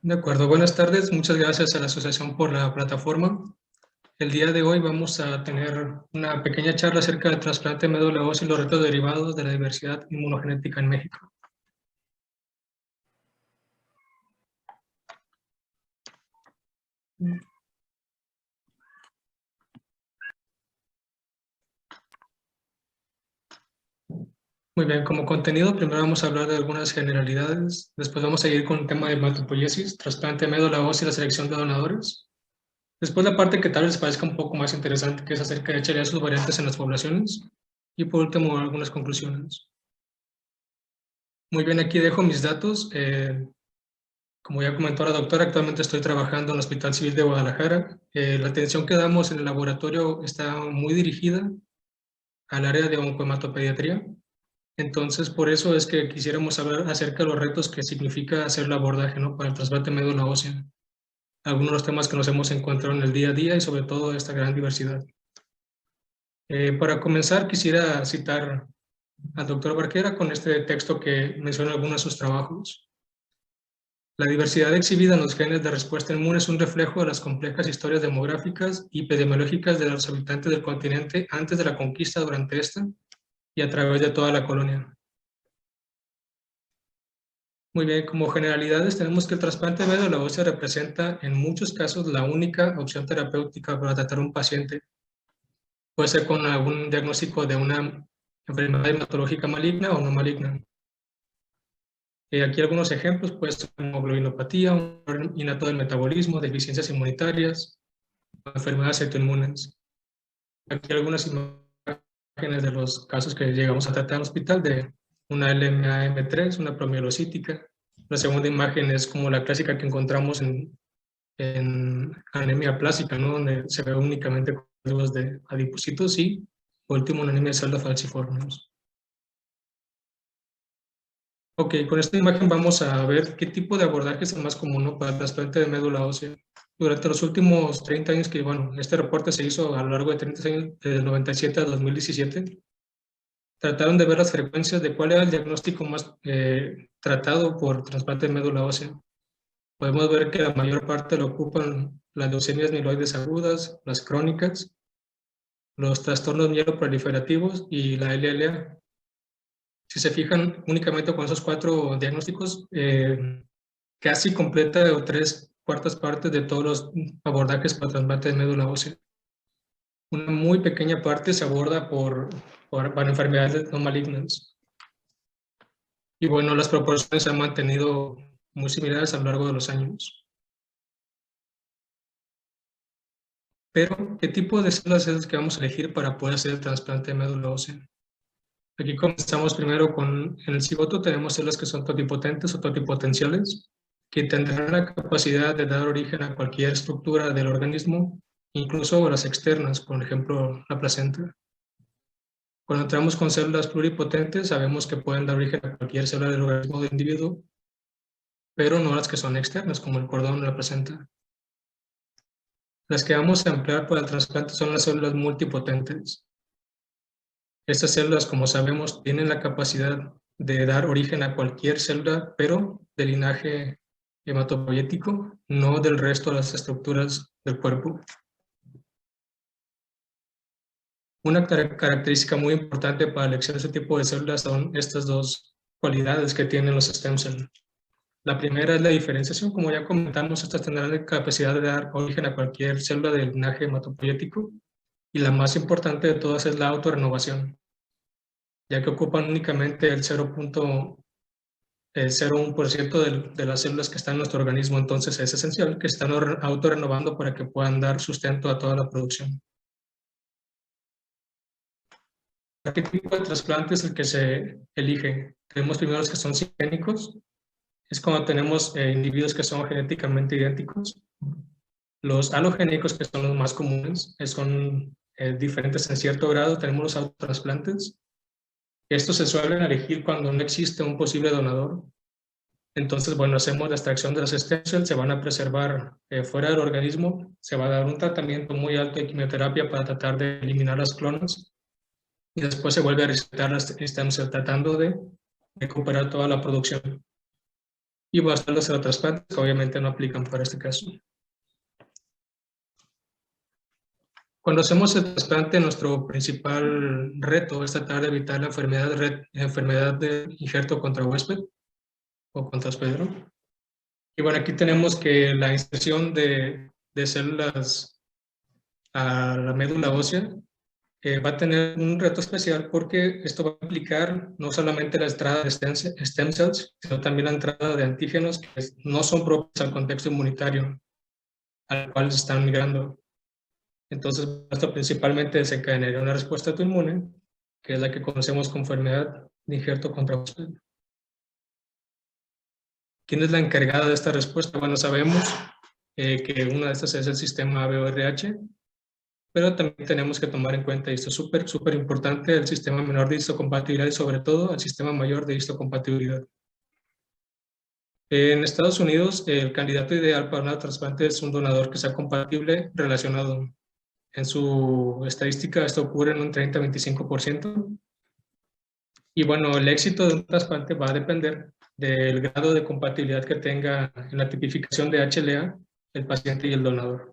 De acuerdo, buenas tardes. Muchas gracias a la asociación por la plataforma. El día de hoy vamos a tener una pequeña charla acerca del trasplante de médula ósea y los retos derivados de la diversidad inmunogenética en México. Muy bien, como contenido, primero vamos a hablar de algunas generalidades, después vamos a ir con el tema de hematopoiesis, trasplante de médula ósea y la selección de donadores. Después la parte que tal vez parezca un poco más interesante, que es acerca de echarle sus variantes en las poblaciones. Y por último, algunas conclusiones. Muy bien, aquí dejo mis datos. Como ya comentó la doctora, actualmente estoy trabajando en el Hospital Civil de Guadalajara. La atención que damos en el laboratorio está muy dirigida al área de oncohematopediatría. Entonces, por eso es que quisiéramos hablar acerca de los retos que significa hacer el abordaje, ¿no?, para el trasplante de médula ósea. Algunos de los temas que nos hemos encontrado en el día a día y sobre todo esta gran diversidad. Para comenzar, quisiera citar al doctor Barquera con este texto que menciona algunos de sus trabajos. La diversidad exhibida en los genes de respuesta inmune es un reflejo de las complejas historias demográficas y epidemiológicas de los habitantes del continente antes de la conquista, durante esta y a través de toda la colonia. Muy bien, como generalidades tenemos que el trasplante de médula ósea representa en muchos casos la única opción terapéutica para tratar a un paciente. Puede ser con algún diagnóstico de una enfermedad hematológica maligna o no maligna. Aquí algunos ejemplos, pues, hemoglobinopatía, un error innato del metabolismo, deficiencias inmunitarias, enfermedades autoinmunes. Aquí algunas imágenes de los casos que llegamos a tratar en el hospital de una LMAM3, una promielocítica. La segunda imagen es como la clásica que encontramos en anemia plástica, ¿no?, donde se ve únicamente células de adipocitos, y por último una anemia de células falciformes. Ok, con esta imagen vamos a ver qué tipo de abordaje es el más común, ¿no?, para el trasplante de médula ósea. Durante los últimos 30 años que, bueno, este reporte se hizo a lo largo de 30 años, desde el 97 a 2017, trataron de ver las frecuencias de cuál era el diagnóstico más tratado por trasplante de médula ósea. Podemos ver que la mayor parte lo ocupan las leucemias mieloides agudas, las crónicas, los trastornos mieloproliferativos y la LLA. Si se fijan únicamente con esos 4 diagnósticos, casi completa o 3/4 partes de todos los abordajes para trasplante de médula ósea. Una muy pequeña parte se aborda para enfermedades no malignas. Y bueno, las proporciones se han mantenido muy similares a lo largo de los años. Pero, ¿qué tipo de células es las que vamos a elegir para poder hacer el trasplante de médula ósea? Aquí comenzamos primero con, en el cigoto tenemos células que son totipotentes o totipotenciales, que tendrán la capacidad de dar origen a cualquier estructura del organismo, incluso las externas, por ejemplo, la placenta. Cuando entramos con células pluripotentes, sabemos que pueden dar origen a cualquier célula del organismo del individuo, pero no las que son externas, como el cordón o la placenta. Las que vamos a emplear para el trasplante son las células multipotentes. Estas células, como sabemos, tienen la capacidad de dar origen a cualquier célula, pero del linaje hematopoyético, no del resto de las estructuras del cuerpo. Una característica muy importante para la elección de este tipo de células son estas dos cualidades que tienen los stem cells. La primera es la diferenciación. Como ya comentamos, estas tendrán la capacidad de dar origen a cualquier célula del linaje hematopoyético. Y la más importante de todas es la autorrenovación, ya que ocupan únicamente el 0.01% de las células que están en nuestro organismo. Entonces es esencial que estén autorrenovando para que puedan dar sustento a toda la producción. ¿Qué tipo de trasplante es el que se elige? Tenemos primero los que son sigénicos. Es cuando tenemos individuos que son genéticamente idénticos. Los alogénicos, que son los más comunes, son diferentes en cierto grado. Tenemos los autotrasplantes. Estos se suelen elegir cuando no existe un posible donador. Entonces, bueno, hacemos la extracción de las stem cells, se van a preservar fuera del organismo, se va a dar un tratamiento muy alto de quimioterapia para tratar de eliminar las clonas, y después se vuelve a recetar las stem cells tratando de recuperar toda la producción. y basar los trasplantes que obviamente no aplican para este caso. Cuando hacemos el trasplante, nuestro principal reto es tratar de evitar la enfermedad de injerto contra huésped o contra hospedero. Y bueno, aquí tenemos que la inserción de células a la médula ósea va a tener un reto especial porque esto va a implicar no solamente la entrada de stem cells, sino también la entrada de antígenos que no son propios al contexto inmunitario al cual se están migrando. Entonces, esto principalmente desencadenaría una respuesta autoinmune, que es la que conocemos como enfermedad de injerto contra huésped. ¿Quién es la encargada de esta respuesta? Bueno, sabemos que una de estas es el sistema ABORH, pero también tenemos que tomar en cuenta, y esto es súper importante, el sistema menor de histocompatibilidad y sobre todo el sistema mayor de histocompatibilidad. En Estados Unidos, el candidato ideal para un trasplante es un donador que sea compatible relacionado. En su estadística esto ocurre en un 30-25%. Y bueno, el éxito de un trasplante va a depender del grado de compatibilidad que tenga en la tipificación de HLA el paciente y el donador.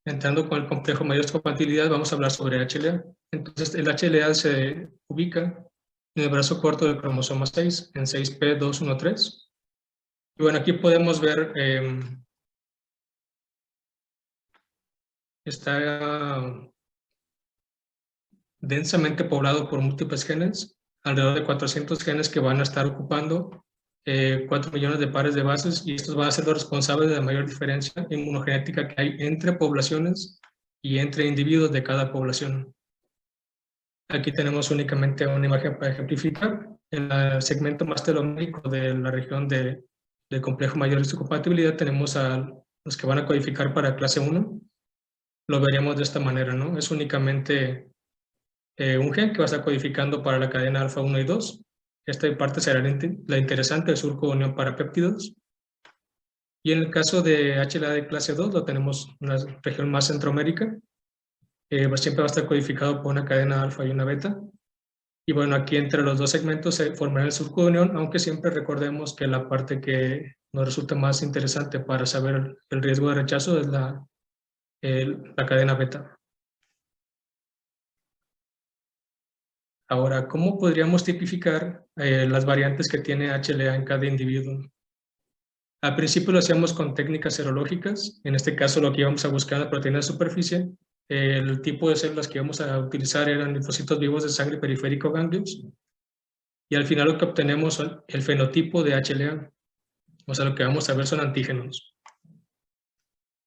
Entrando con el complejo mayor de compatibilidad, vamos a hablar sobre HLA. Entonces, el HLA se ubica en el brazo corto del cromosoma 6, en 6p213. Y bueno, aquí podemos ver, está densamente poblado por múltiples genes, alrededor de 400 genes que van a estar ocupando 4 millones de pares de bases, y estos van a ser los responsables de la mayor diferencia inmunogenética que hay entre poblaciones y entre individuos de cada población. Aquí tenemos únicamente una imagen para ejemplificar. En el segmento más telomérico de la región del complejo mayor de su compatibilidad tenemos a los que van a codificar para clase 1. Lo veríamos de esta manera, ¿no? Es únicamente un gen que va a estar codificando para la cadena alfa 1 y 2. Esta parte será la interesante, el surco de unión para péptidos. Y en el caso de HLA de clase 2, lo tenemos en una región más centromérica. Siempre va a estar codificado por una cadena alfa y una beta. Y bueno, aquí entre los dos segmentos se formará el surco de unión, aunque siempre recordemos que la parte que nos resulta más interesante para saber el riesgo de rechazo es la cadena beta. Ahora, ¿cómo podríamos tipificar las variantes que tiene HLA en cada individuo? Al principio lo hacíamos con técnicas serológicas. En este caso, lo que íbamos a buscar en la proteína de superficie, el tipo de células que íbamos a utilizar eran linfocitos vivos de sangre periférico ganglios. Y al final lo que obtenemos es el fenotipo de HLA. O sea, lo que vamos a ver son antígenos.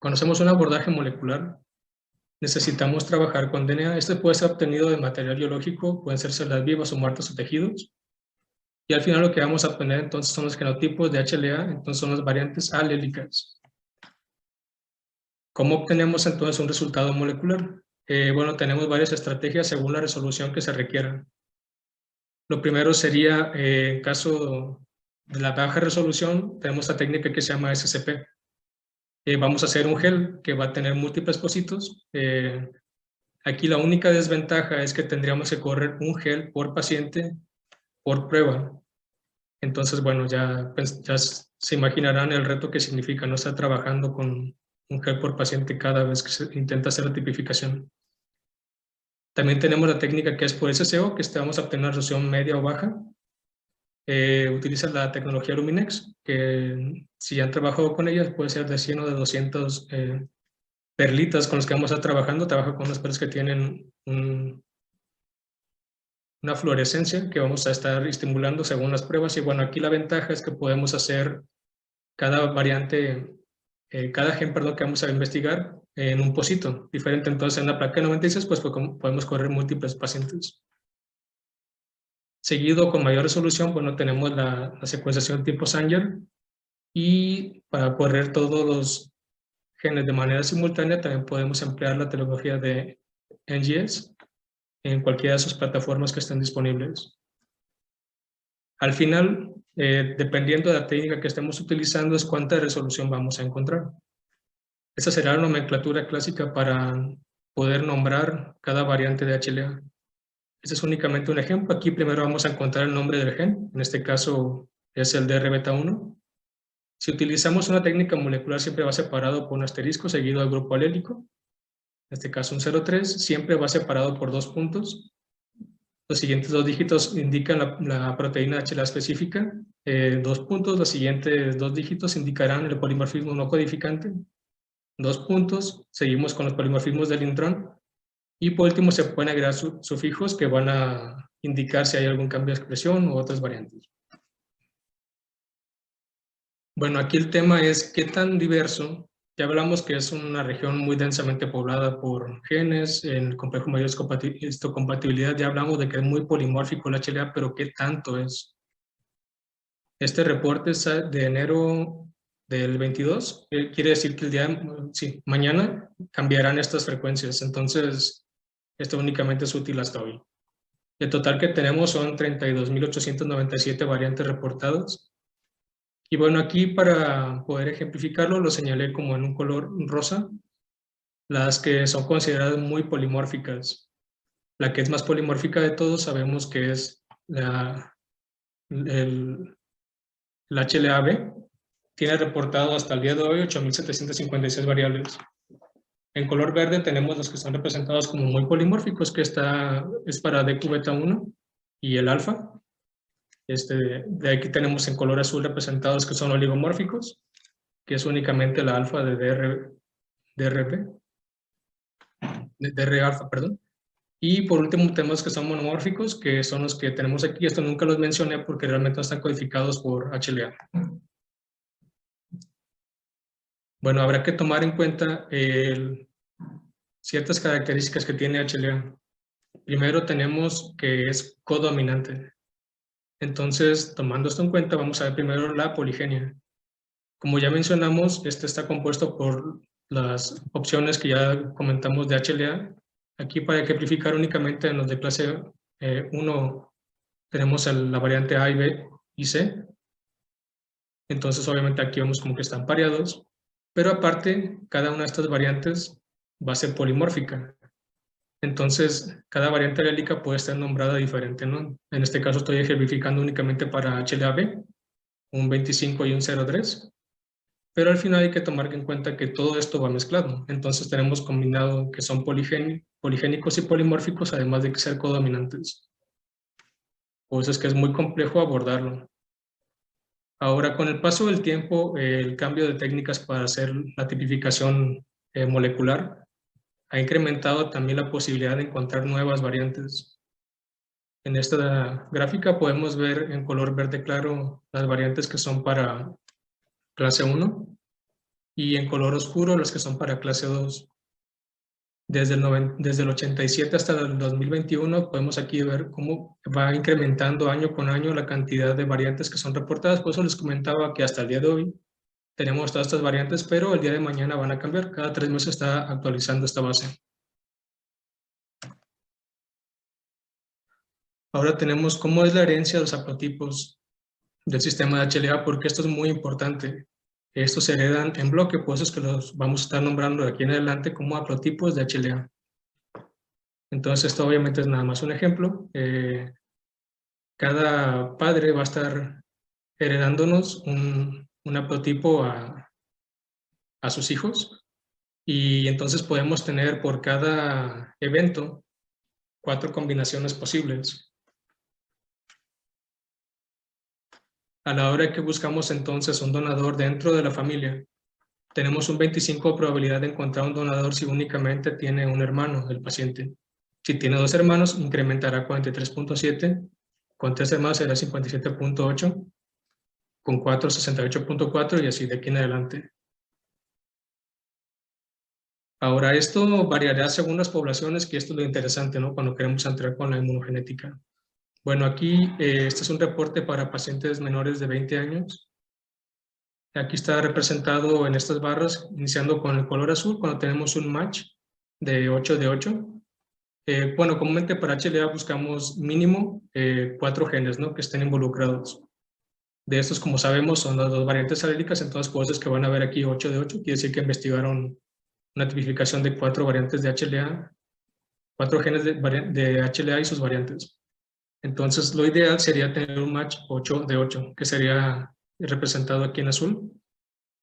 Cuando hacemos un abordaje molecular, necesitamos trabajar con DNA. Este puede ser obtenido de material biológico, pueden ser células vivas o muertas o tejidos. Y al final lo que vamos a obtener entonces son los genotipos de HLA, entonces son las variantes alélicas. ¿Cómo obtenemos entonces un resultado molecular? Bueno, tenemos varias estrategias según la resolución que se requiera. Lo primero sería, en caso de la baja resolución, tenemos la técnica que se llama SCP. Vamos a hacer un gel que va a tener múltiples pocitos. Aquí la única desventaja es que tendríamos que correr un gel por paciente por prueba. Entonces, bueno, ya se imaginarán el reto que significa no estar trabajando con un gel por paciente cada vez que se intenta hacer la tipificación. También tenemos la técnica que es por SCO, que vamos a obtener una resolución media o baja. Utiliza la tecnología Luminex, que si han trabajado con ella, puede ser de 100 o de 200 perlitas con las que vamos a estar trabajando. Trabaja con unas perlas que tienen una fluorescencia que vamos a estar estimulando según las pruebas. Y bueno, aquí la ventaja es que podemos hacer cada variante, cada gen, perdón, que vamos a investigar en un pocito diferente. Entonces, en la placa 96, pues podemos correr múltiples pacientes. Seguido, con mayor resolución, bueno, tenemos la secuenciación tipo Sanger, y para correr todos los genes de manera simultánea también podemos emplear la tecnología de NGS en cualquiera de sus plataformas que estén disponibles. Al final, dependiendo de la técnica que estemos utilizando, es cuánta resolución vamos a encontrar. Esa será la nomenclatura clásica para poder nombrar cada variante de HLA. Este es únicamente un ejemplo. Aquí primero vamos a encontrar el nombre del gen, en este caso es el DR beta 1. Si utilizamos una técnica molecular, siempre va separado por un asterisco seguido del grupo alélico. En este caso un 0,3, siempre va separado por 2 puntos. Los siguientes 2 dígitos indican la proteína HLA específica. 2 puntos, los siguientes 2 dígitos indicarán el polimorfismo no codificante. 2 puntos, seguimos con los polimorfismos del intrón. Y por último se pueden agregar sufijos que van a indicar si hay algún cambio de expresión u otras variantes. Bueno, aquí el tema es qué tan diverso. Ya hablamos que es una región muy densamente poblada por genes, en el complejo mayor histocompatibilidad ya hablamos de que es muy polimórfico el HLA, pero ¿qué tanto es? Este reporte es de enero del 22, quiere decir que mañana cambiarán estas frecuencias, entonces esto únicamente es útil hasta hoy. El total que tenemos son 32.897 variantes reportadas. Y bueno, aquí para poder ejemplificarlo lo señalé como en un color rosa, las que son consideradas muy polimórficas. La que es más polimórfica de todos sabemos que es el HLA-B. Tiene reportado hasta el día de hoy 8.756 variables. En color verde tenemos los que están representados como muy polimórficos, que es para DQ beta 1 y el alfa. De aquí tenemos en color azul representados que son oligomórficos, que es únicamente la alfa de DR alfa, perdón. Y por último tenemos que son monomórficos, que son los que tenemos aquí. Esto nunca los mencioné porque realmente no están codificados por HLA. Bueno, habrá que tomar en cuenta ciertas características que tiene HLA. Primero tenemos que es codominante. Entonces, tomando esto en cuenta, vamos a ver primero la poligenia. Como ya mencionamos, este está compuesto por las opciones que ya comentamos de HLA. Aquí para ejemplificar únicamente en los de clase 1 tenemos la variante A y B y C. Entonces obviamente aquí vemos como que están pareados. Pero aparte, cada una de estas variantes va a ser polimórfica. Entonces, cada variante alélica puede estar nombrada diferente, ¿no? En este caso estoy ejemplificando únicamente para HLA-B, un 25 y un 0,3. Pero al final hay que tomar en cuenta que todo esto va mezclado. Entonces tenemos combinado que son poligénicos y polimórficos, además de que ser codominantes. Por eso es que es muy complejo abordarlo. Ahora, con el paso del tiempo, el cambio de técnicas para hacer la tipificación molecular ha incrementado también la posibilidad de encontrar nuevas variantes. En esta gráfica podemos ver en color verde claro las variantes que son para clase 1 y en color oscuro las que son para clase 2. Desde el 87 hasta el 2021 podemos aquí ver cómo va incrementando año con año la cantidad de variantes que son reportadas. Por eso les comentaba que hasta el día de hoy tenemos todas estas variantes, pero el día de mañana van a cambiar. Cada 3 meses está actualizando esta base. Ahora tenemos cómo es la herencia de los haplotipos del sistema de HLA, porque esto es muy importante. Estos se heredan en bloque, por eso es que los vamos a estar nombrando de aquí en adelante como haplotipos de HLA. Entonces, esto obviamente es nada más un ejemplo. Cada padre va a estar heredándonos un haplotipo a sus hijos, y entonces podemos tener por cada evento 4 combinaciones posibles. A la hora que buscamos entonces un donador dentro de la familia, tenemos un 25% de probabilidad de encontrar un donador si únicamente tiene un hermano, el paciente. Si tiene 2 hermanos, incrementará 43.7, con 3 hermanos será 57.8, con 4, 68.4 y así de aquí en adelante. Ahora, esto variará según las poblaciones, que esto es lo interesante, ¿no? Cuando queremos entrar con la inmunogenética. Bueno, aquí este es un reporte para pacientes menores de 20 años. Aquí está representado en estas barras, iniciando con el color azul, cuando tenemos un match de 8 de 8. Bueno, comúnmente para HLA buscamos mínimo 4 genes, ¿no?, que estén involucrados. De estos, como sabemos, son las 2 variantes alélicas, entonces por eso es que van a ver aquí 8 de 8, quiere decir que investigaron una tipificación de 4 variantes de HLA, 4 genes de HLA y sus variantes. Entonces, lo ideal sería tener un match 8 de 8, que sería representado aquí en azul.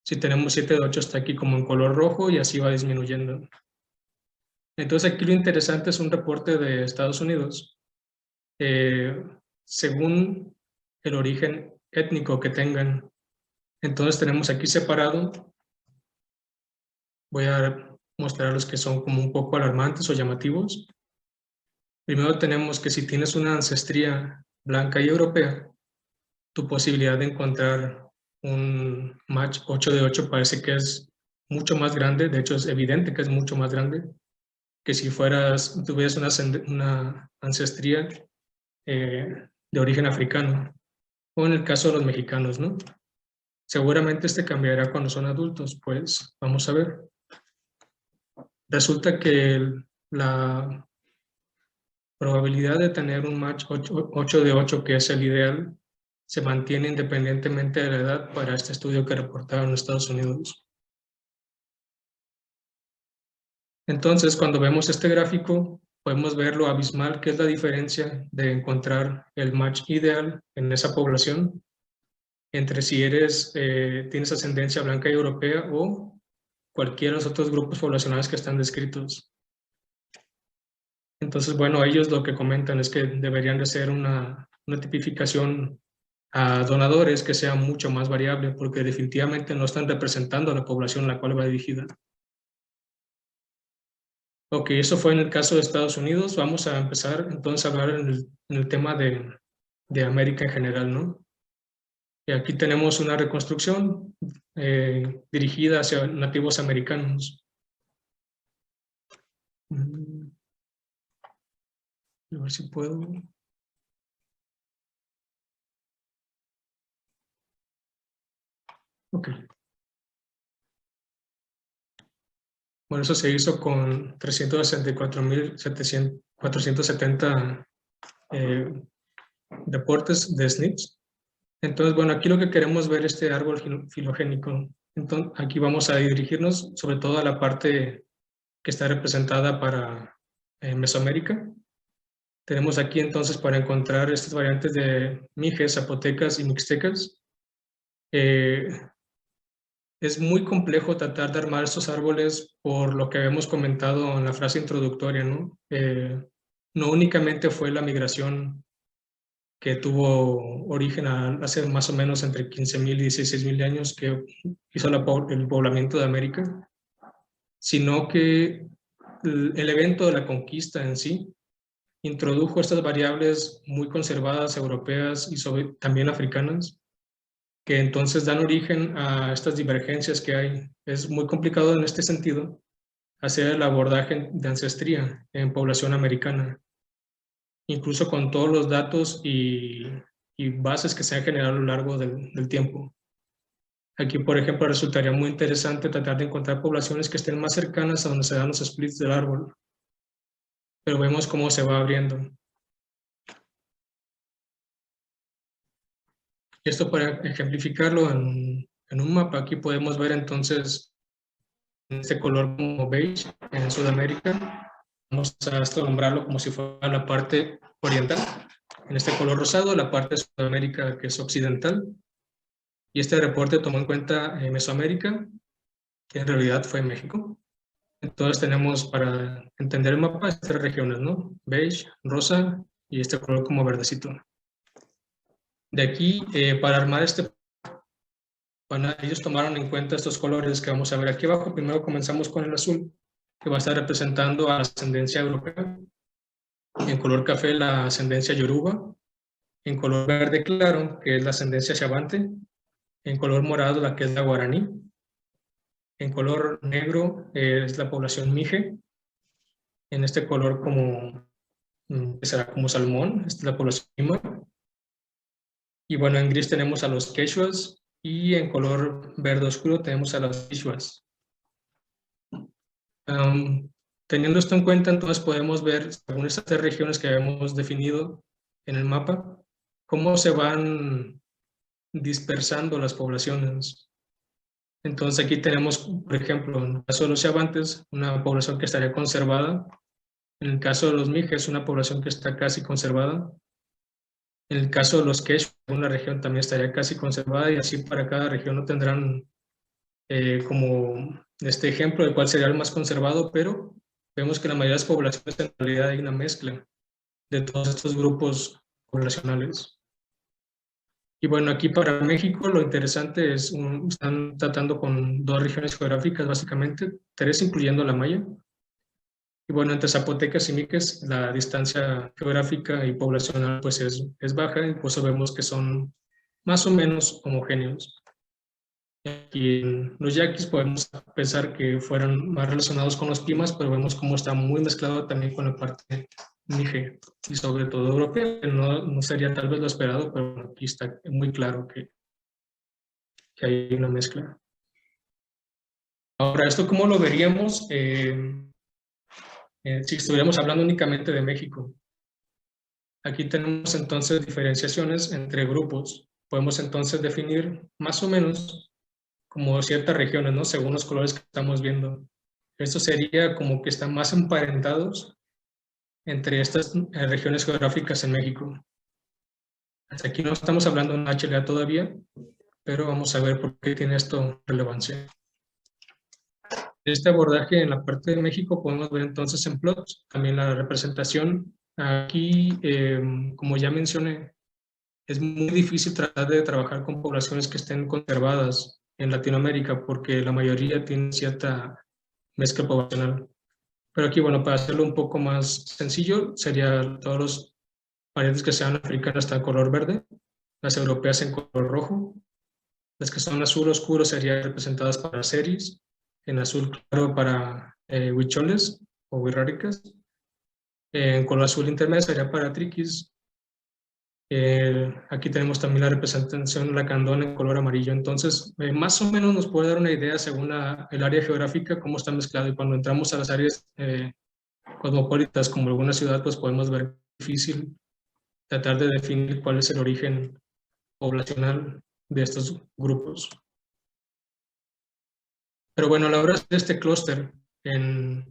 Si tenemos 7 de 8 está aquí como en color rojo y así va disminuyendo. Entonces, aquí lo interesante es un reporte de Estados Unidos. Según el origen étnico que tengan. Entonces tenemos aquí separado, voy a mostrar los que son como un poco alarmantes o llamativos. Primero tenemos que si tienes una ancestría blanca y europea, tu posibilidad de encontrar un match 8 de 8 parece que es mucho más grande, de hecho es evidente que es mucho más grande que si tuvieras una ancestría de origen africano, o en el caso de los mexicanos, ¿no? Seguramente este cambiará cuando son adultos, pues vamos a ver. Resulta que la probabilidad de tener un match 8 de 8, que es el ideal, se mantiene independientemente de la edad para este estudio que reportaron en Estados Unidos. Entonces, cuando vemos este gráfico, podemos ver lo abismal que es la diferencia de encontrar el match ideal en esa población entre si tienes ascendencia blanca y europea o cualquiera de los otros grupos poblacionales que están descritos. Entonces, bueno, ellos lo que comentan es que deberían de ser una tipificación a donadores que sea mucho más variable, porque definitivamente no están representando a la población a la cual va dirigida. Ok, eso fue en el caso de Estados Unidos. Vamos a empezar entonces a hablar en el tema de América en general, ¿no? Y aquí tenemos una reconstrucción dirigida hacia nativos americanos. A ver si puedo. Ok. Bueno, eso se hizo con 364.470 reportes de SNPs. Entonces, bueno, aquí lo que queremos ver es este árbol filogénico. Entonces, aquí vamos a dirigirnos sobre todo a la parte que está representada para Mesoamérica. Tenemos aquí entonces para encontrar estas variantes de mijes, zapotecas y mixtecas. Es muy complejo tratar de armar estos árboles por lo que habíamos comentado en la frase introductoria, ¿no? No únicamente fue la migración que tuvo origen hace más o menos entre 15.000 y 16.000 años que hizo el poblamiento de América, sino que el evento de la conquista en sí introdujo estas variables muy conservadas europeas y también africanas, que entonces dan origen a estas divergencias que hay. Es muy complicado en este sentido hacer el abordaje de ancestría en población americana, incluso con todos los datos y bases que se han generado a lo largo del tiempo. Aquí, por ejemplo, resultaría muy interesante tratar de encontrar poblaciones que estén más cercanas a donde se dan los splits del árbol, pero vemos cómo se va abriendo. Y esto para ejemplificarlo en un mapa, aquí podemos ver entonces este color como beige en Sudamérica. Vamos a nombrarlo como si fuera la parte oriental. En este color rosado, la parte de Sudamérica que es occidental. Y este reporte tomó en cuenta Mesoamérica, que en realidad fue México. Entonces tenemos para entender el mapa estas tres regiones, ¿no? Beige, rosa y este color como verdecito. De aquí, para armar ellos tomaron en cuenta estos colores que vamos a ver aquí abajo. Primero comenzamos con el azul, que va a estar representando a la ascendencia europea. En color café, la ascendencia yoruba. En color verde claro, que es la ascendencia xavante. En color morado, la que es la guaraní. En color negro es la población mije. En este color que será como salmón, esta es la población Ima. Y bueno, en gris tenemos a los quechuas y en color verde oscuro tenemos a los quichuas. Teniendo esto en cuenta, entonces podemos ver, según estas tres regiones que habíamos definido en el mapa, cómo se van dispersando las poblaciones. Entonces aquí tenemos, por ejemplo, en el caso de los xavantes, una población que estaría conservada. En el caso de los mijes, una población que está casi conservada. En el caso de los Quechua, una región también estaría casi conservada y así para cada región no tendrán como este ejemplo de cuál sería el más conservado, pero vemos que la mayoría de las poblaciones en realidad hay una mezcla de todos estos grupos poblacionales. Y bueno, aquí para México lo interesante es, están tratando con 2 regiones geográficas, básicamente, 3 incluyendo la Maya. Y bueno, entre Zapotecas y Miques la distancia geográfica y poblacional pues es baja, y por eso vemos que son más o menos homogéneos. Y en los yaquis podemos pensar que fueran más relacionados con los pimas, pero vemos cómo está muy mezclado también con la parte mije y sobre todo europea, que no sería tal vez lo esperado, pero aquí está muy claro que hay una mezcla. Ahora, ¿esto cómo lo veríamos si estuviéramos hablando únicamente de México? Aquí tenemos entonces diferenciaciones entre grupos. Podemos entonces definir más o menos como ciertas regiones, ¿no? Según los colores que estamos viendo. Esto sería como que están más emparentados entre estas regiones geográficas en México. Hasta aquí no estamos hablando en HLA todavía, pero vamos a ver por qué tiene esto relevancia. Este abordaje en la parte de México podemos ver entonces en plots, también la representación. Aquí, como ya mencioné, es muy difícil tratar de trabajar con poblaciones que estén conservadas en Latinoamérica porque la mayoría tienen cierta mezcla poblacional. Pero aquí, bueno, para hacerlo un poco más sencillo, sería todos los variantes que sean africanas están en color verde, las europeas en color rojo, las que son azul oscuro serían representadas para seris, en azul claro para huicholes o wixárikas, en color azul intermedio sería para triquis. Aquí tenemos también la representación lacandón en color amarillo. Entonces, más o menos nos puede dar una idea según el área geográfica cómo está mezclado. Y cuando entramos a las áreas cosmopolitas como alguna ciudad, pues podemos ver difícil tratar de definir cuál es el origen poblacional de estos grupos. Pero bueno, a la hora de este clúster de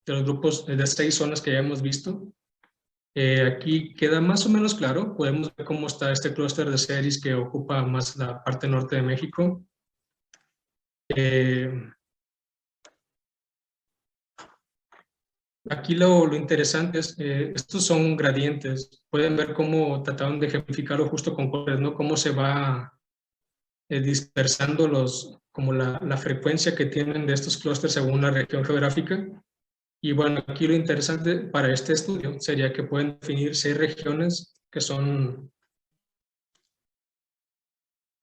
los grupos de 6 zonas que ya hemos visto, aquí queda más o menos claro. Podemos ver cómo está este clúster de series que ocupa más la parte norte de México. Aquí lo interesante es, estos son gradientes. Pueden ver cómo trataron de ejemplificarlo justo con colores, ¿no? Cómo se va dispersando como la frecuencia que tienen de estos clústeres según la región geográfica. Y bueno, aquí lo interesante para este estudio sería que pueden definir 6 regiones que son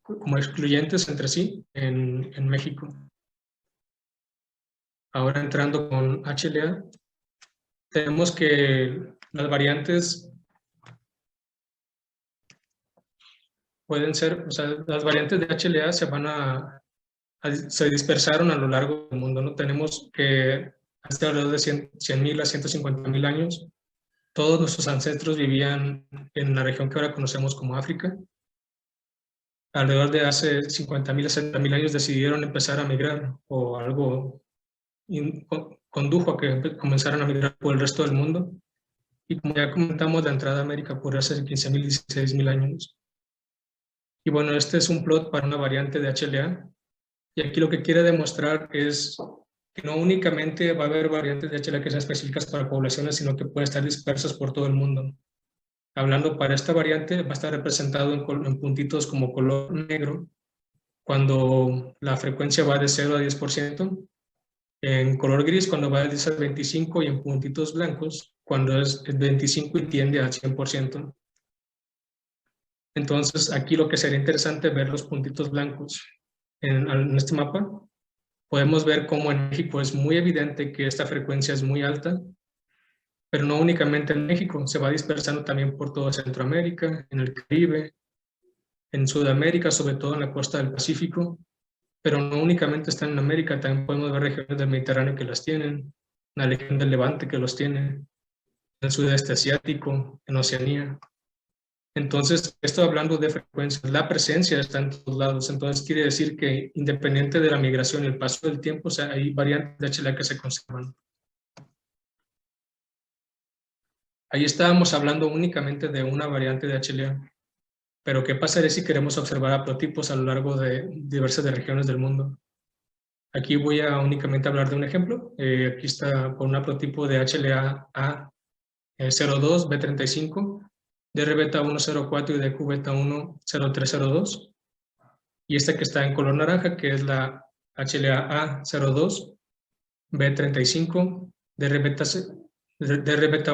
como excluyentes entre sí en México. Ahora entrando con HLA, tenemos que las variantes pueden ser, o sea, las variantes de HLA se dispersaron a lo largo del mundo, ¿no? Tenemos que hasta alrededor de 100.000 a 150.000 años, todos nuestros ancestros vivían en la región que ahora conocemos como África. Alrededor de hace 50.000 a 70.000 años decidieron empezar a migrar o algo condujo a que comenzaran a migrar por el resto del mundo. Y como ya comentamos, la entrada a América por hace 15.000, 16.000 años. Y bueno, este es un plot para una variante de HLA. Y aquí lo que quiere demostrar es que no únicamente va a haber variantes de HLA que sean específicas para poblaciones, sino que pueden estar dispersas por todo el mundo. Hablando para esta variante, va a estar representado en puntitos como color negro, cuando la frecuencia va de 0 a 10%, en color gris cuando va de 10 a 25% y en puntitos blancos cuando es 25 y tiende al 100%. Entonces, aquí lo que sería interesante ver los puntitos blancos en este mapa. Podemos ver cómo en México es muy evidente que esta frecuencia es muy alta, pero no únicamente en México, se va dispersando también por toda Centroamérica, en el Caribe, en Sudamérica, sobre todo en la costa del Pacífico, pero no únicamente están en América, también podemos ver regiones del Mediterráneo que las tienen, la región del Levante que los tiene, en el sudeste asiático, en Oceanía. Entonces, esto hablando de frecuencias, la presencia está en todos lados, entonces quiere decir que independiente de la migración y el paso del tiempo, o sea, hay variantes de HLA que se conservan. Ahí estábamos hablando únicamente de una variante de HLA, pero ¿qué pasaría si queremos observar haplotipos a lo largo de diversas regiones del mundo? Aquí voy a únicamente hablar de un ejemplo. Aquí está con un haplotipo de HLA A02, B35, DR beta 104 y DQ beta 10302. Y esta que está en color naranja, que es la HLA A02, B35, DR beta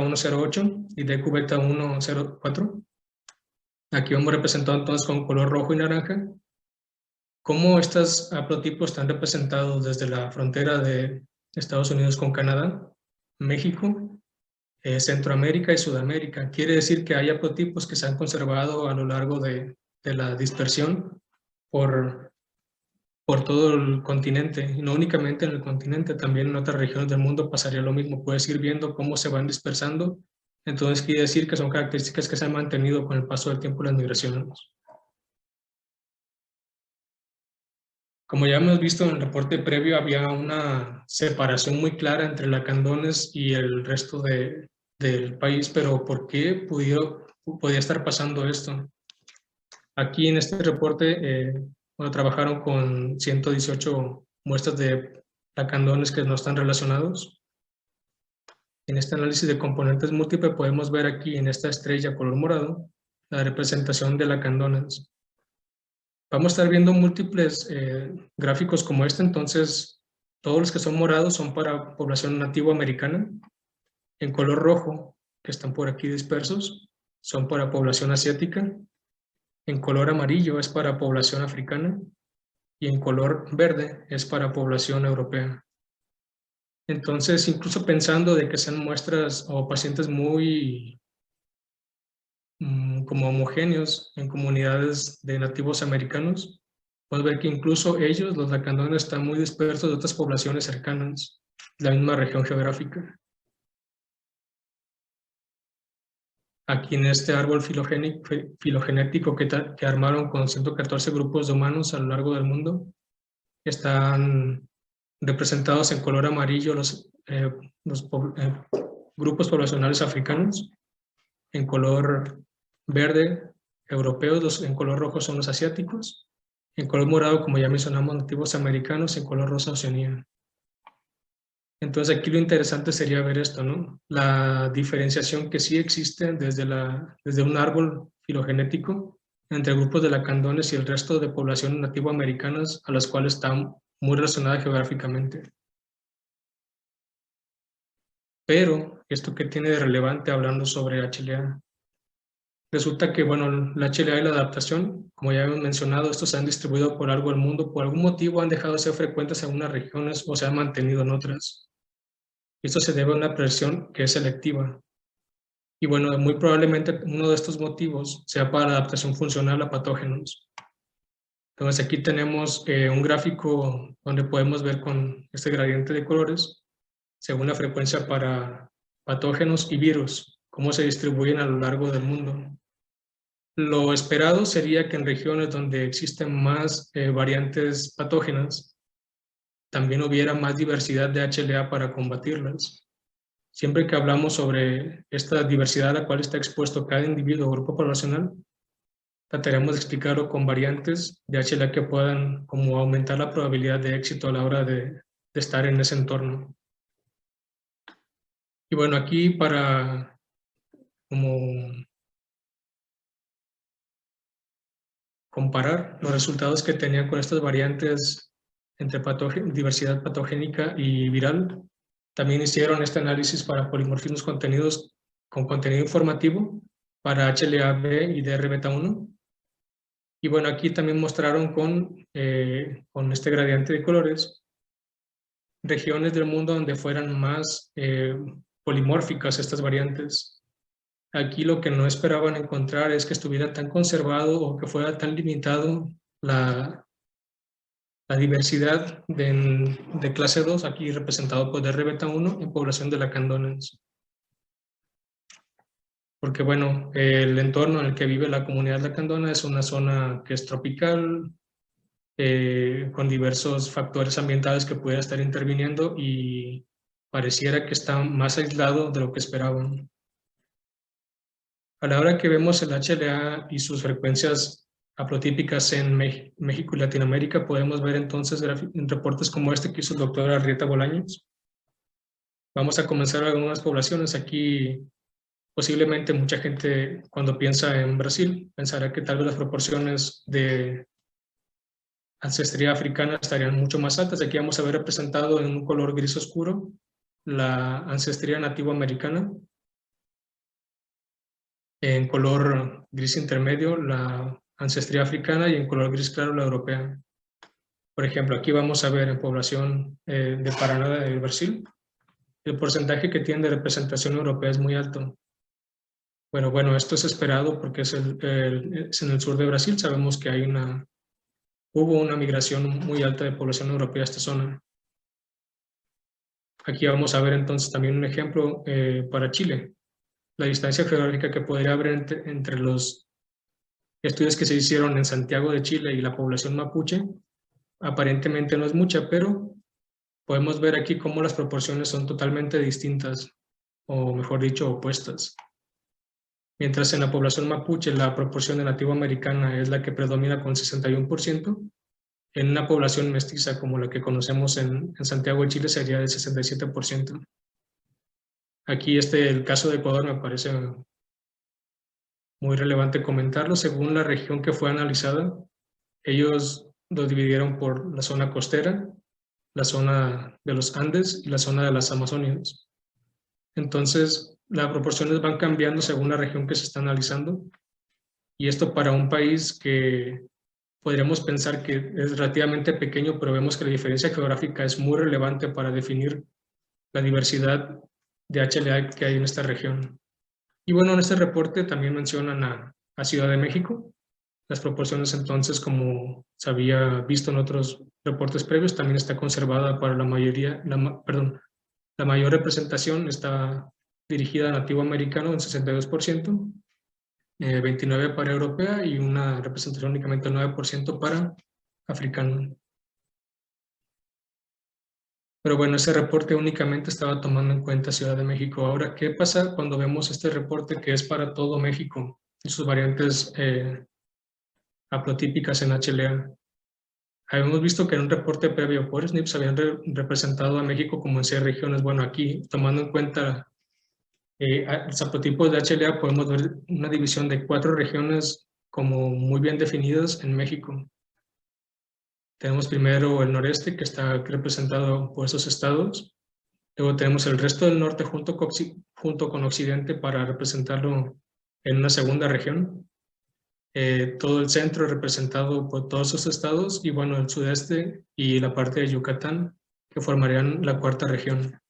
108 y DQ beta 104. Aquí vamos representado entonces con color rojo y naranja. Cómo estos haplotipos están representados desde la frontera de Estados Unidos con Canadá, México, Centroamérica y Sudamérica. Quiere decir que hay haplotipos que se han conservado a lo largo de la dispersión por todo el continente, y no únicamente en el continente, también en otras regiones del mundo pasaría lo mismo. Puedes ir viendo cómo se van dispersando. Entonces quiere decir que son características que se han mantenido con el paso del tiempo y las migraciones. Como ya hemos visto en el reporte previo, había una separación muy clara entre lacandones y el resto del país, pero ¿por qué podía estar pasando esto? Aquí en este reporte, trabajaron con 118 muestras de lacandones que no están relacionados. En este análisis de componentes múltiples podemos ver aquí en esta estrella color morado la representación de lacandones. Vamos a estar viendo múltiples gráficos como este, entonces todos los que son morados son para población nativa americana. En color rojo, que están por aquí dispersos, son para población asiática. En color amarillo es para población africana. Y en color verde es para población europea. Entonces, incluso pensando de que sean muestras o pacientes muy como homogéneos en comunidades de nativos americanos, podemos ver que incluso ellos, los lacandones, están muy dispersos de otras poblaciones cercanas, de la misma región geográfica. Aquí en este árbol filogenético que armaron con 114 grupos de humanos a lo largo del mundo, están representados en color amarillo los grupos poblacionales africanos, en color verde europeos, en color rojo son los asiáticos, en color morado, como ya mencionamos, nativos americanos, en color rosa Oceanía. Entonces aquí lo interesante sería ver esto, ¿no? La diferenciación que sí existe desde un árbol filogenético entre grupos de lacandones y el resto de poblaciones nativoamericanas a las cuales están muy relacionadas geográficamente. Pero, ¿esto qué tiene de relevante hablando sobre HLA? Resulta que, bueno, la HLA y la adaptación, como ya hemos mencionado, estos se han distribuido por algo del mundo, por algún motivo han dejado de ser frecuentes en unas regiones o se han mantenido en otras. Esto se debe a una presión que es selectiva. Y bueno, muy probablemente uno de estos motivos sea para la adaptación funcional a patógenos. Entonces aquí tenemos un gráfico donde podemos ver con este gradiente de colores, según la frecuencia para patógenos y virus, cómo se distribuyen a lo largo del mundo. Lo esperado sería que en regiones donde existen más variantes patógenas, también hubiera más diversidad de HLA para combatirlas. Siempre que hablamos sobre esta diversidad a la cual está expuesto cada individuo o grupo poblacional, trataremos de explicarlo con variantes de HLA que puedan como aumentar la probabilidad de éxito a la hora de estar en ese entorno. Y bueno, aquí para como comparar los resultados que tenían con estas variantes entre diversidad patogénica y viral, también hicieron este análisis para polimorfismos contenidos con contenido informativo para HLA-B y DR-beta1. Y bueno, aquí también mostraron con este gradiente de colores regiones del mundo donde fueran más polimórficas estas variantes. Aquí lo que no esperaban encontrar es que estuviera tan conservado o que fuera tan limitado la diversidad de clase 2, aquí representado por DR beta 1 en población de lacandones. Porque bueno, el entorno en el que vive la comunidad lacandona es una zona que es tropical, con diversos factores ambientales que pudiera estar interviniendo y pareciera que está más aislado de lo que esperaban. A la hora que vemos el HLA y sus frecuencias haplotípicas en México y Latinoamérica, podemos ver entonces en reportes como este que hizo el doctor Arrieta Bolaños. Vamos a comenzar algunas poblaciones. Aquí posiblemente mucha gente cuando piensa en Brasil pensará que tal vez las proporciones de ancestría africana estarían mucho más altas. Aquí vamos a ver representado en un color gris oscuro la ancestría nativo americana, en color gris intermedio la ancestría africana y en color gris claro la europea. Por ejemplo, aquí vamos a ver en población de Paraná de Brasil, el porcentaje que tiene de representación europea es muy alto. Bueno, esto es esperado porque es en el sur de Brasil. Sabemos que hubo una migración muy alta de población europea a esta zona. Aquí vamos a ver entonces también un ejemplo para Chile. La distancia geográfica que podría haber entre los estudios que se hicieron en Santiago de Chile y la población mapuche, aparentemente no es mucha, pero podemos ver aquí cómo las proporciones son totalmente distintas, o mejor dicho, opuestas. Mientras en la población mapuche la proporción de nativo americana es la que predomina con 61%, en una población mestiza como la que conocemos en Santiago de Chile sería de 67%. Aquí el caso de Ecuador me parece muy relevante comentarlo. Según la región que fue analizada, ellos lo dividieron por la zona costera, la zona de los Andes y la zona de las Amazonias. Entonces, las proporciones van cambiando según la región que se está analizando. Y esto para un país que podríamos pensar que es relativamente pequeño, pero vemos que la diferencia geográfica es muy relevante para definir la diversidad de HLA que hay en esta región. Y bueno, en este reporte también mencionan a Ciudad de México. Las proporciones entonces, como se había visto en otros reportes previos, también está conservada para la mayoría, la mayor representación está dirigida a nativo americano en 62%, 29% para europea y una representación únicamente 9% para africano. Pero bueno, ese reporte únicamente estaba tomando en cuenta Ciudad de México. Ahora, ¿qué pasa cuando vemos este reporte que es para todo México y sus variantes haplotípicas en HLA? Habíamos visto que en un reporte previo por SNP habían representado a México como en 6 regiones. Bueno, aquí, tomando en cuenta los haplotipos de HLA, podemos ver una división de 4 regiones como muy bien definidas en México. Tenemos primero el noreste, que está representado por esos estados. Luego tenemos el resto del norte junto con occidente para representarlo en una segunda región. Todo el centro representado por todos esos estados y bueno, el sudeste y la parte de Yucatán, que formarían la cuarta región.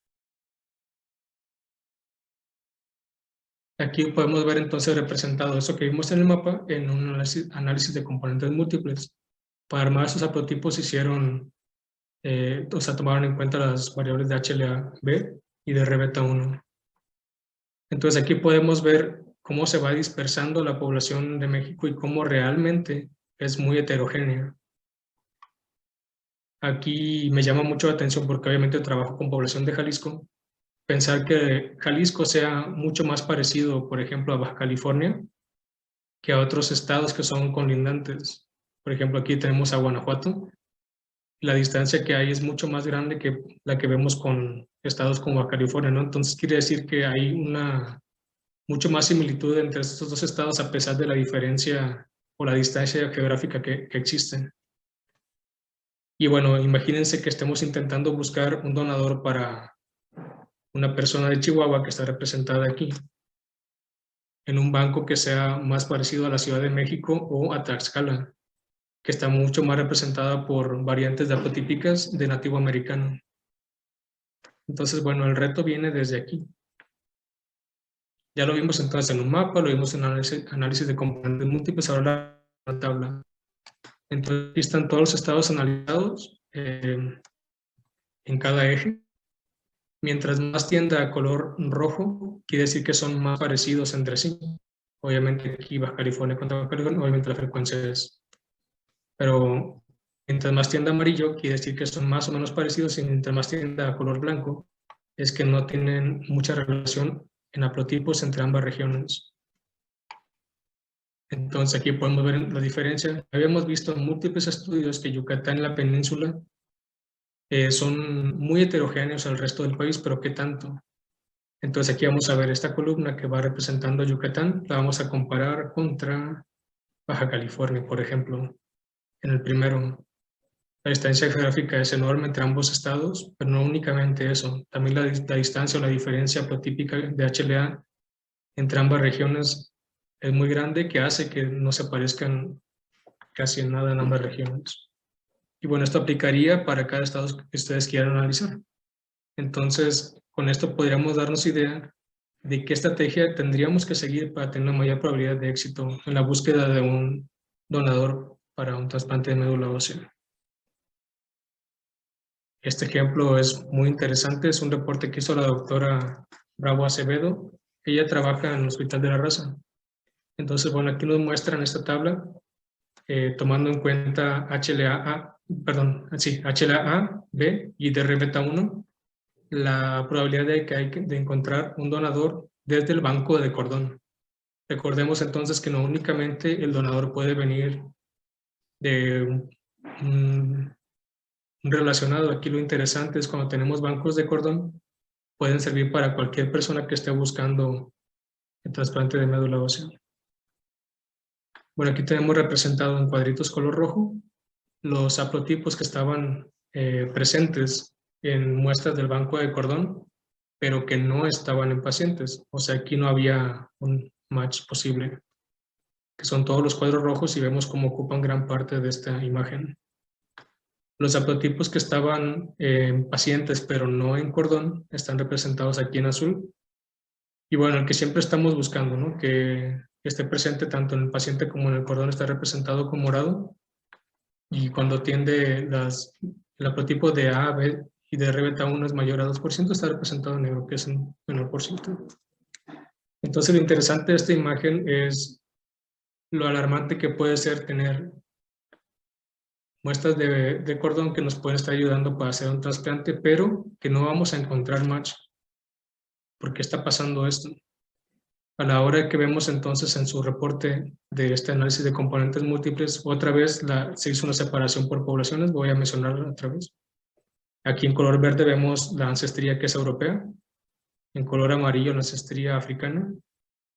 Aquí podemos ver entonces representado eso que vimos en el mapa en un análisis de componentes múltiples. Para armar esos haplotipos hicieron, tomaron en cuenta las variables de HLA-B y de RBeta1. Entonces aquí podemos ver cómo se va dispersando la población de México y cómo realmente es muy heterogénea. Aquí me llama mucho la atención porque obviamente trabajo con población de Jalisco. Pensar que Jalisco sea mucho más parecido, por ejemplo, a Baja California que a otros estados que son colindantes. Por ejemplo, aquí tenemos a Guanajuato. La distancia que hay es mucho más grande que la que vemos con estados como Baja California, ¿no? Entonces quiere decir que hay mucho más similitud entre estos dos estados a pesar de la diferencia o la distancia geográfica que existe. Y bueno, imagínense que estemos intentando buscar un donador para una persona de Chihuahua que está representada aquí, en un banco que sea más parecido a la Ciudad de México o a Tlaxcala, que está mucho más representada por variantes de haplotípicas de nativo americano. Entonces, bueno, el reto viene desde aquí. Ya lo vimos entonces en un mapa, lo vimos en análisis de componentes múltiples, ahora la tabla. Entonces, aquí están todos los estados analizados en cada eje. Mientras más tienda a color rojo, quiere decir que son más parecidos entre sí. Obviamente aquí Baja California contra Baja California, obviamente la frecuencia es. Pero mientras más tienda a amarillo, quiere decir que son más o menos parecidos, y mientras más tienda a color blanco, es que no tienen mucha relación en haplotipos entre ambas regiones. Entonces aquí podemos ver la diferencia. Habíamos visto en múltiples estudios que Yucatán y la península son muy heterogéneos al resto del país, pero ¿qué tanto? Entonces aquí vamos a ver esta columna que va representando a Yucatán, la vamos a comparar contra Baja California, por ejemplo. En el primero, la distancia geográfica es enorme entre ambos estados, pero no únicamente eso, también la distancia o la diferencia protípica de HLA entre ambas regiones es muy grande, que hace que no se parezcan casi en nada en ambas regiones. Y bueno, esto aplicaría para cada estado que ustedes quieran analizar. Entonces, con esto podríamos darnos idea de qué estrategia tendríamos que seguir para tener una mayor probabilidad de éxito en la búsqueda de un donador para un trasplante de médula ósea. Este ejemplo es muy interesante, es un reporte que hizo la doctora Bravo Acevedo. Ella trabaja en el Hospital de la Raza. Entonces, bueno, aquí nos muestran esta tabla, tomando en cuenta HLA-A, HLA-A, B y DR beta 1, la probabilidad de que hay de encontrar un donador desde el banco de cordón. Recordemos entonces que no únicamente el donador puede venir de un relacionado. Aquí lo interesante es cuando tenemos bancos de cordón, pueden servir para cualquier persona que esté buscando el trasplante de médula ósea. Bueno, aquí tenemos representado en cuadritos color rojo los haplotipos que estaban presentes en muestras del banco de cordón, pero que no estaban en pacientes. O sea, aquí no había un match posible, que son todos los cuadros rojos y vemos cómo ocupan gran parte de esta imagen. Los haplotipos que estaban en pacientes, pero no en cordón, están representados aquí en azul. Y bueno, el que siempre estamos buscando, ¿no? Que esté presente tanto en el paciente como en el cordón está representado con morado. Y cuando tiende el haplotipo de A, B y de R beta 1 es mayor a 2%, está representado en negro, que es un menor por ciento. Entonces lo interesante de esta imagen es lo alarmante que puede ser tener muestras de cordón que nos pueden estar ayudando para hacer un trasplante, pero que no vamos a encontrar match. ¿Por qué está pasando esto? A la hora que vemos entonces en su reporte de este análisis de componentes múltiples, otra vez se hizo una separación por poblaciones, voy a mencionarla otra vez. Aquí en color verde vemos la ancestría que es europea, en color amarillo la ancestría africana,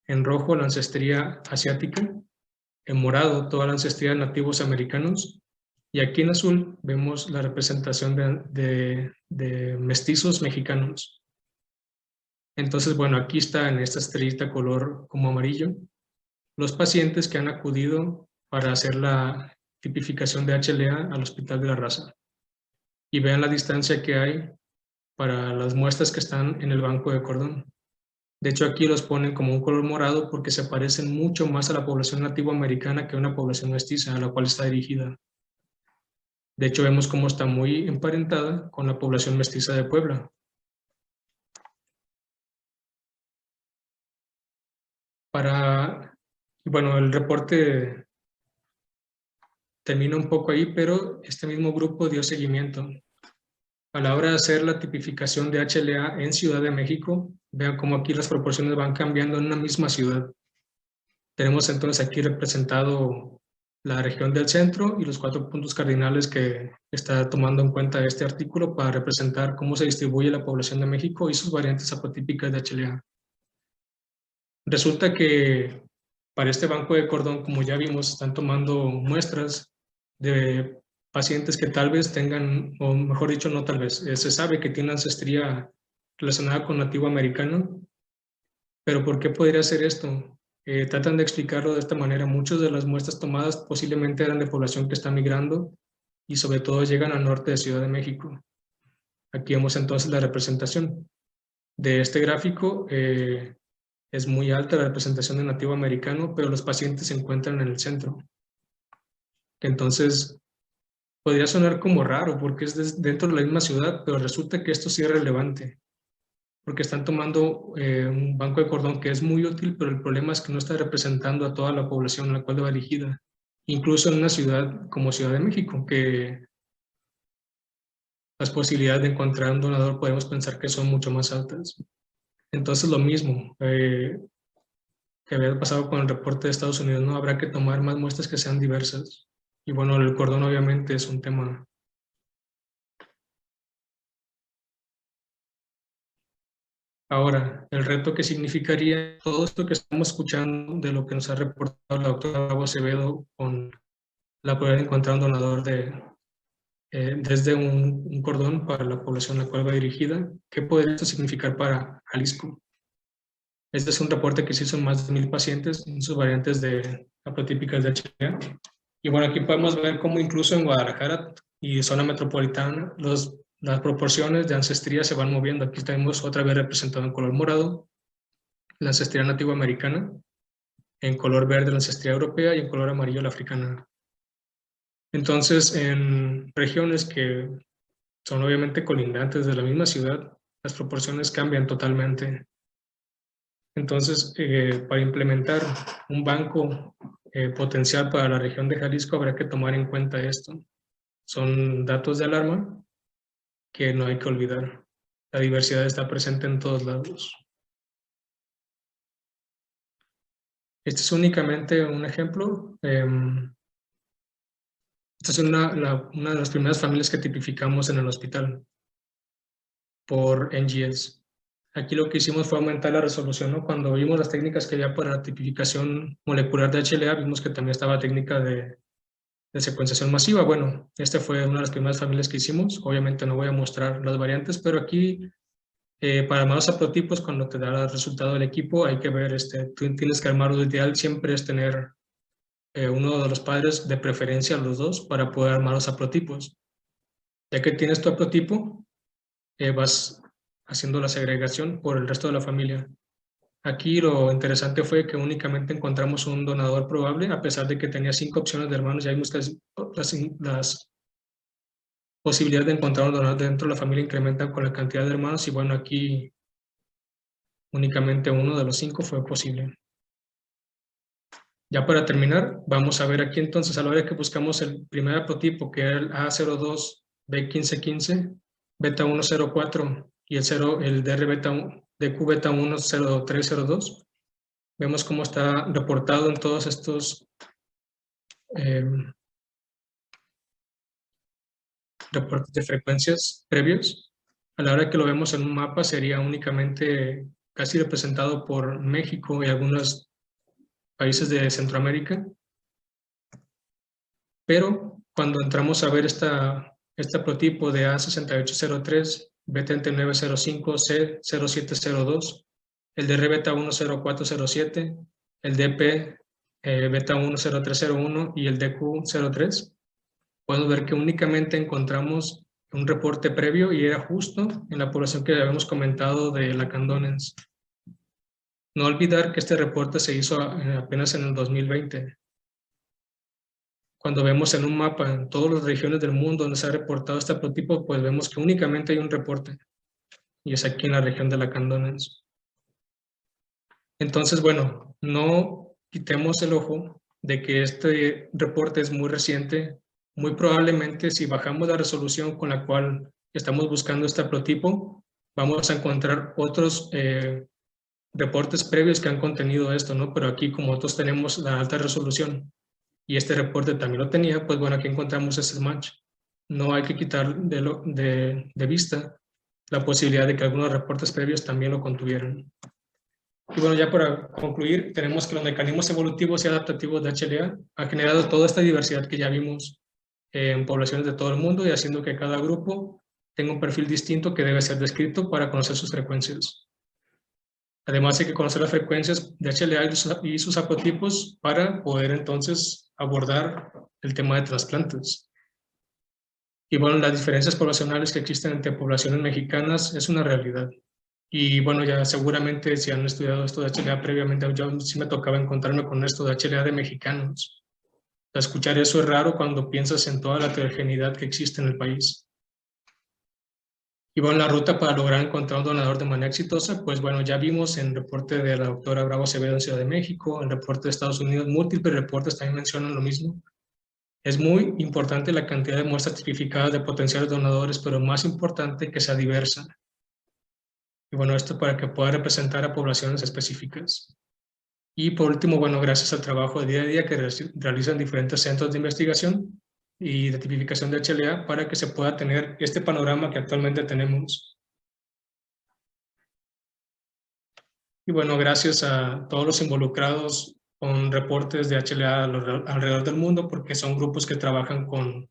en rojo la ancestría asiática, en morado toda la ancestría de nativos americanos, y aquí en azul vemos la representación de mestizos mexicanos. Entonces, bueno, aquí está en esta estrellita color como amarillo, los pacientes que han acudido para hacer la tipificación de HLA al Hospital de la Raza. Y vean la distancia que hay para las muestras que están en el banco de cordón. De hecho, aquí los ponen como un color morado porque se parecen mucho más a la población nativa americana que a una población mestiza a la cual está dirigida. De hecho, vemos cómo está muy emparentada con la población mestiza de Puebla. Bueno, el reporte termina un poco ahí, pero este mismo grupo dio seguimiento. A la hora de hacer la tipificación de HLA en Ciudad de México, vean cómo aquí las proporciones van cambiando en una misma ciudad. Tenemos entonces aquí representado la región del centro y los 4 puntos cardinales que está tomando en cuenta este artículo para representar cómo se distribuye la población de México y sus variantes hapotípicas de HLA. Resulta que para este banco de cordón, como ya vimos, están tomando muestras de pacientes que tal vez tengan, o mejor dicho, no tal vez, se sabe que tienen ancestría relacionada con nativo americano, pero ¿por qué podría ser esto? Tratan de explicarlo de esta manera. Muchas de las muestras tomadas posiblemente eran de población que está migrando y sobre todo llegan al norte de Ciudad de México. Aquí vemos entonces la representación. De este gráfico es muy alta la representación de nativo americano, pero los pacientes se encuentran en el centro. Entonces, podría sonar como raro porque es dentro de la misma ciudad, pero resulta que esto sí es relevante, porque están tomando un banco de cordón que es muy útil, pero el problema es que no está representando a toda la población a la cual va dirigida, incluso en una ciudad como Ciudad de México, que las posibilidades de encontrar un donador podemos pensar que son mucho más altas. Entonces lo mismo, que había pasado con el reporte de Estados Unidos, ¿no? Habrá que tomar más muestras que sean diversas. Y bueno, el cordón obviamente es un tema. Ahora, el reto que significaría todo esto que estamos escuchando de lo que nos ha reportado la doctora Bravo Acevedo con la poder encontrar un donador desde un cordón para la población a la cual va dirigida, ¿qué podría esto significar para Jalisco? Este es un reporte que se hizo en más de 1,000 pacientes en sus variantes de haplotípicas de HLA. Y bueno, aquí podemos ver cómo incluso en Guadalajara y zona metropolitana las proporciones de ancestría se van moviendo. Aquí tenemos otra vez representado en color morado la ancestría nativa americana, en color verde la ancestría europea y en color amarillo la africana. Entonces, en regiones que son obviamente colindantes de la misma ciudad, las proporciones cambian totalmente. Entonces, para implementar un banco potencial para la región de Jalisco, habrá que tomar en cuenta esto. Son datos de alarma que no hay que olvidar. La diversidad está presente en todos lados. Este es únicamente un ejemplo. Esta es una de las primeras familias que tipificamos en el hospital por NGS. Aquí lo que hicimos fue aumentar la resolución, ¿no? Cuando vimos las técnicas que había para la tipificación molecular de HLA, vimos que también estaba técnica de secuenciación masiva. Bueno, esta fue una de las primeras familias que hicimos. Obviamente no voy a mostrar las variantes, pero aquí para armar los haplotipos, cuando te da el resultado del equipo, hay que ver, tú tienes que armar, lo ideal siempre es tener uno de los padres, de preferencia los dos, para poder armar los haplotipos. Ya que tienes tu haplotipo, vas haciendo la segregación por el resto de la familia. Aquí lo interesante fue que únicamente encontramos un donador probable, a pesar de que tenía 5 opciones de hermanos. Ya vimos que las posibilidades de encontrar un donador dentro de la familia incrementan con la cantidad de hermanos, y bueno, aquí únicamente uno de los 5 fue posible. Ya para terminar, vamos a ver aquí entonces a la hora que buscamos el primer haplotipo, que era el A02, B1515, beta 104 y el DR beta, DQ beta 10302. Vemos cómo está reportado en todos estos reportes de frecuencias previos. A la hora que lo vemos en un mapa, sería únicamente casi representado por México y algunos países de Centroamérica. Pero cuando entramos a ver este haplotipo de A6803, B3905, C0702, el DR beta 10407, el DP beta 10301 y el DQ03, podemos ver que únicamente encontramos un reporte previo y era justo en la población que habíamos comentado de lacandonens. No olvidar que este reporte se hizo apenas en el 2020. Cuando vemos en un mapa en todas las regiones del mundo donde se ha reportado este haplotipo, pues vemos que únicamente hay un reporte, y es aquí en la región de lacandonens. Entonces, bueno, no quitemos el ojo de que este reporte es muy reciente. Muy probablemente, si bajamos la resolución con la cual estamos buscando este haplotipo, vamos a encontrar otros reportes previos que han contenido esto, ¿no? Pero aquí, como nosotros tenemos la alta resolución y este reporte también lo tenía, pues bueno, aquí encontramos ese match. No hay que quitar de vista la posibilidad de que algunos reportes previos también lo contuvieran. Y bueno, ya para concluir, tenemos que los mecanismos evolutivos y adaptativos de HLA han generado toda esta diversidad que ya vimos en poblaciones de todo el mundo, y haciendo que cada grupo tenga un perfil distinto que debe ser descrito para conocer sus frecuencias. Además, hay que conocer las frecuencias de HLA y sus haplotipos para poder entonces abordar el tema de trasplantes. Y bueno, las diferencias poblacionales que existen entre poblaciones mexicanas es una realidad. Y bueno, ya seguramente si han estudiado esto de HLA previamente, yo sí me tocaba encontrarme con esto de HLA de mexicanos. Escuchar eso es raro cuando piensas en toda la heterogeneidad que existe en el país. Y bueno, la ruta para lograr encontrar un donador de manera exitosa, pues bueno, ya vimos en el reporte de la doctora Bravo Acevedo en Ciudad de México, en el reporte de Estados Unidos, múltiples reportes también mencionan lo mismo. Es muy importante la cantidad de muestras tipificadas de potenciales donadores, pero más importante que sea diversa. Y bueno, esto para que pueda representar a poblaciones específicas. Y por último, bueno, gracias al trabajo de día a día que realizan diferentes centros de investigación y de tipificación de HLA para que se pueda tener este panorama que actualmente tenemos. Y bueno, gracias a todos los involucrados con reportes de HLA alrededor del mundo, porque son grupos que trabajan con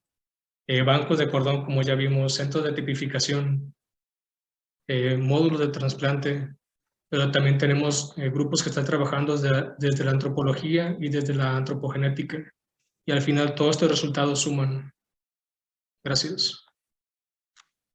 bancos de cordón, como ya vimos, centros de tipificación, módulos de trasplante, pero también tenemos grupos que están trabajando desde la antropología y desde la antropogenética. Y al final todos estos resultados suman. Gracias.